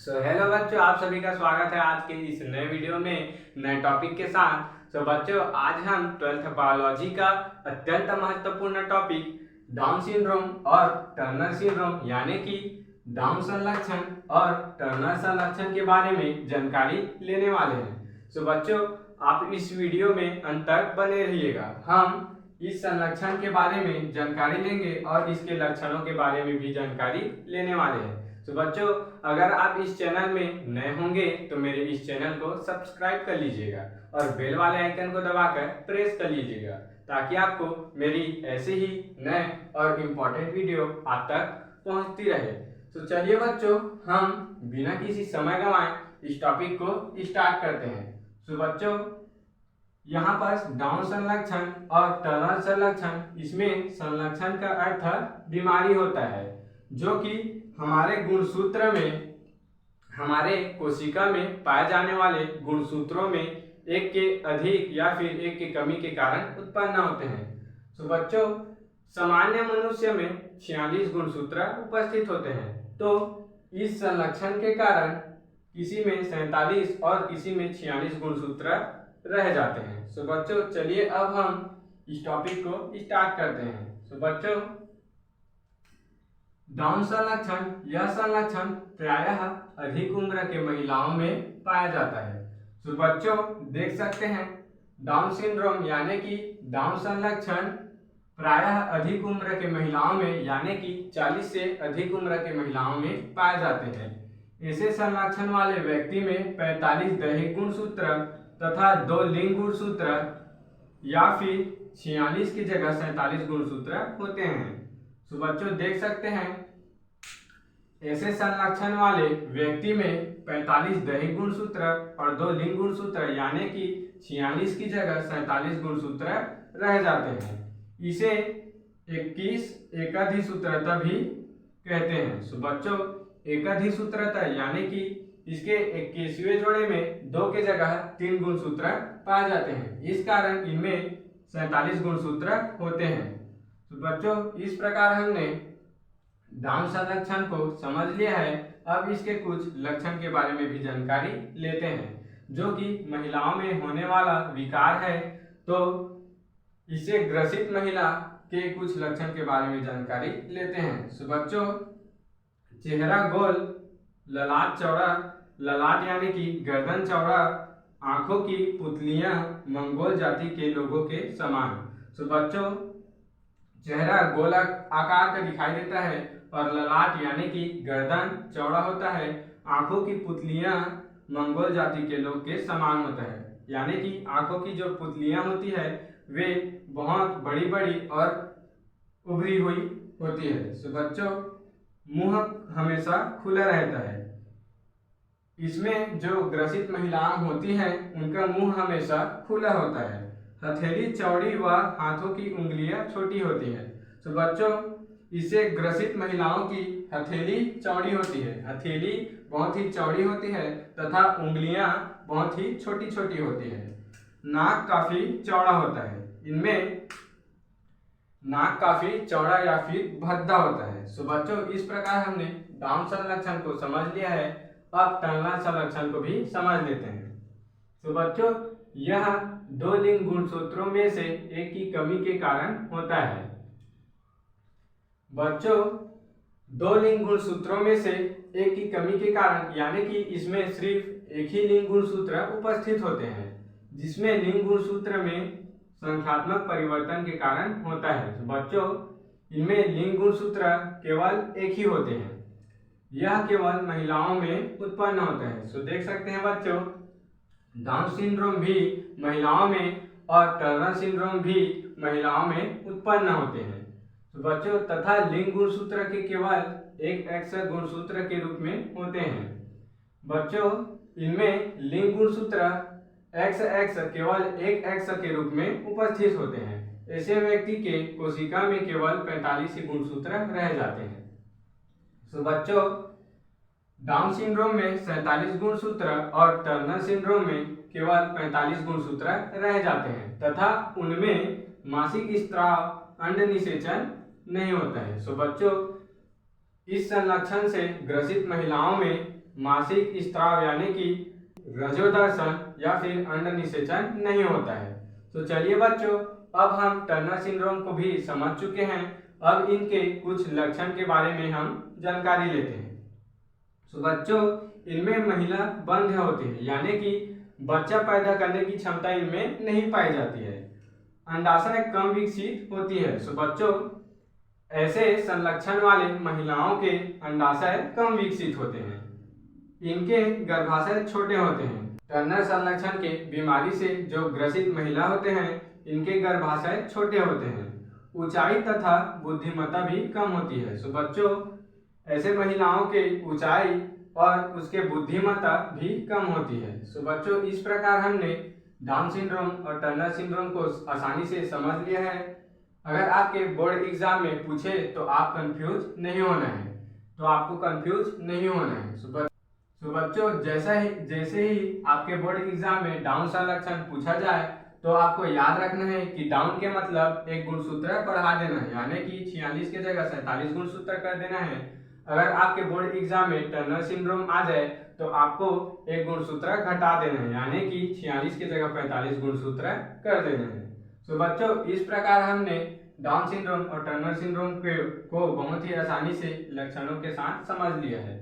Hello बच्चों, आप सभी का स्वागत है आज के इस नए वीडियो में नए टॉपिक के साथ। बच्चों, आज हम 12th बायोलॉजी का अत्यंत महत्वपूर्ण टॉपिक डाउन सिंड्रोम और टर्नर सिंड्रोम यानी कि डाउन संलक्षण और टर्नर संलक्षण के बारे में जानकारी लेने वाले हैं। बच्चों, आप इस वीडियो में अंत तक बने रहिएगा। हम इस संलक्षण के बारे में जानकारी लेंगे और इसके लक्षणों के बारे में भी जानकारी लेने वाले हैं। बच्चों, अगर आप इस चैनल में नए होंगे तो मेरे इस चैनल को सब्सक्राइब कर लीजिएगा और बेल वाले आइकन को दबाकर प्रेस कर लीजिएगा ताकि आपको मेरी ऐसे ही नए और इम्पोर्टेंट वीडियो आप तक पहुंचती रहे। तो चलिए बच्चों, हम बिना किसी समय गंवाए इस टॉपिक को स्टार्ट करते हैं। बच्चों, यहाँ पर डाउन संलक्षण और टर्नर संलक्षण, इसमें संलक्षण का अर्थ बीमारी होता है जो कि हमारे गुणसूत्र में, हमारे कोशिका में पाए जाने वाले गुणसूत्रों में एक के अधिक या फिर एक की कमी के कारण उत्पन्न होते हैं। बच्चों, सामान्य मनुष्य में 46 गुणसूत्र उपस्थित होते हैं, तो इस संलक्षण के कारण किसी में 47 और किसी में 46 गुणसूत्र रह जाते हैं। बच्चों, चलिए अब हम इस टॉपिक को स्टार्ट करते हैं। बच्चों, डाउन संलक्षण, यह संलक्षण प्रायः अधिक उम्र के महिलाओं में पाया जाता है। बच्चों, देख सकते हैं डाउन सिंड्रोम यानी कि डाउन संलक्षण प्रायः अधिक उम्र के महिलाओं में यानी कि 40 से अधिक उम्र के महिलाओं में पाए जाते हैं। ऐसे संलक्षण वाले व्यक्ति में 45 दैहिक गुणसूत्र तथा 2 लिंग गुणसूत्र या फिर 46 की जगह 47 गुणसूत्र होते हैं। बच्चों, देख सकते हैं ऐसे संलक्षण वाले व्यक्ति में 45 दैहिक गुणसूत्र और 2 लिंग गुणसूत्र यानी कि 46 की जगह 47 गुणसूत्र रह जाते हैं। इसे 21 एकाधिसूत्रता भी कहते हैं। बच्चों, एकाधिसूत्रता यानी कि इसके 21वें जोड़े में 2 के जगह 3 गुणसूत्र पाए जाते हैं, इस कारण इनमें 47 गुणसूत्र होते हैं। बच्चों, इस प्रकार हमने डाउन संलक्षण को समझ लिया है। अब इसके कुछ लक्षण के बारे में भी जानकारी लेते हैं, जो कि महिलाओं में होने वाला विकार है। तो इससे ग्रसित महिला के कुछ लक्षण के बारे में जानकारी लेते हैं। बच्चों, चेहरा गोल, ललाट चौड़ा, ललाट यानी कि गर्दन चौड़ा, आंखों की पुतलियां मंगोल जाति के लोगों के समान। बच्चों, चेहरा गोल आकार का दिखाई देता है और ललाट यानी कि गर्दन चौड़ा होता है। आंखों की पुतलियां मंगोल जाति के लोग के समान होता है, यानी कि आंखों की जो पुतलियां होती है वे बहुत बड़ी बड़ी और उभरी हुई होती है। बच्चों, मुंह हमेशा खुला रहता है। इसमें जो ग्रसित महिलाएं होती हैं उनका मुंह हमेशा खुला होता है। हथेली चौड़ी व हाथों की उंगलियां छोटी होती हैं। बच्चों, इससे ग्रसित महिलाओं की हथेली चौड़ी होती है, हथेली बहुत ही चौड़ी होती है तथा उंगलियां बहुत ही छोटी छोटी होती है। नाक काफी चौड़ा होता है, इनमें नाक काफी चौड़ा या फिर भद्दा होता है। बच्चों, इस प्रकार हमने डाउन संलक्षण को समझ लिया है। अब टर्नर संलक्षण को भी समझ लेते हैं। बच्चों, यह 2 लिंग गुणसूत्रों में से एक की कमी के कारण होता है। बच्चों, 2 लिंग गुणसूत्रों में से एक की कमी के कारण यानी कि इसमें सिर्फ एक ही लिंग गुणसूत्र उपस्थित होते हैं, जिसमें लिंग गुणसूत्र में संख्यात्मक परिवर्तन के कारण होता है। बच्चों, इनमें लिंग गुणसूत्र केवल एक ही होते हैं। यह केवल महिलाओं में उत्पन्न होता है। देख सकते हैं बच्चों, डाउन सिंड्रोम भी महिलाओं में और टर्नर सिंड्रोम भी महिलाओं में उत्पन्न होते हैं। बच्चों, तथा लिंग गुणसूत्र के केवल एक एक्स गुणसूत्र के रूप में होते हैं। बच्चों, इनमें लिंग गुणसूत्र XX केवल एक एक्स के रूप में उपस्थित होते हैं। ऐसे व्यक्ति के कोशिका में केवल 45 ही गुणसूत्र रह जाते हैं। बच्चों, डाउन सिंड्रोम में 47 गुणसूत्र और टर्नर सिंड्रोम में केवल 45 गुणसूत्र रह जाते हैं तथा उनमें मासिक स्त्राव, अंड निषेचन नहीं होता है। बच्चों, इस संलक्षण से ग्रसित महिलाओं में मासिक स्त्राव यानी कि रजोदर्शन या फिर अंड निषेचन नहीं होता है। तो चलिए बच्चों, अब हम टर्नर सिंड्रोम को भी समझ चुके हैं। अब इनके कुछ लक्षण के बारे में हम जानकारी लेते हैं। तो बच्चों, इनमें महिला बंध्य होती है यानी कि बच्चा पैदा करने की क्षमता इनमें नहीं पाई जाती है। अंडाशय कम विकसित होती है। तो बच्चों, ऐसे संलक्षण वाले महिलाओं के अंडाशय कम विकसित होते हैं। इनके गर्भाशय छोटे होते हैं। टर्नर संलक्षण के बीमारी से जो ग्रसित महिला होते हैं, इनके गर्भाशय छोटे होते हैं। ऊंचाई तथा बुद्धिमत्ता भी कम होती है। तो बच्चों, ऐसे महिलाओं के ऊंचाई और उसके बुद्धिमत्ता भी कम होती है। तो बच्चों, इस प्रकार हमने डाउन सिंड्रोम और टर्नर सिंड्रोम को आसानी से समझ लिया है। अगर आपके बोर्ड एग्जाम में पूछे तो आप कंफ्यूज नहीं होना है, तो आपको कंफ्यूज नहीं होना है। तो बच्चों, जैसे ही आपके बोर्ड एग्जाम में डाउन संलक्षण पूछा जाए तो आपको याद रखना है कि डाउन के मतलब एक गुणसूत्र बढ़ा देना है, यानी कि 46 की जगह 47 गुणसूत्र कर देना है। अगर आपके बोर्ड एग्जाम में टर्नर सिंड्रोम आ जाए तो आपको एक गुणसूत्र घटा देना है, यानी कि 46 की जगह 45 गुणसूत्र कर देना है। तो बच्चों, इस प्रकार हमने डाउन सिंड्रोम और टर्नर सिंड्रोम को बहुत ही आसानी से लक्षणों के साथ समझ लिया है।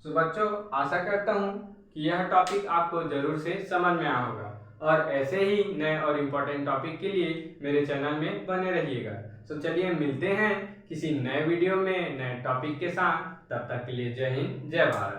तो बच्चों, आशा करता हूँ कि यह टॉपिक आपको जरूर से समझ में आया होगा और ऐसे ही नए और इम्पोर्टेंट टॉपिक के लिए मेरे चैनल में बने रहिएगा। तो चलिए मिलते हैं किसी नए वीडियो में नए टॉपिक के साथ। तब तक के लिए जय हिंद, जय भारत।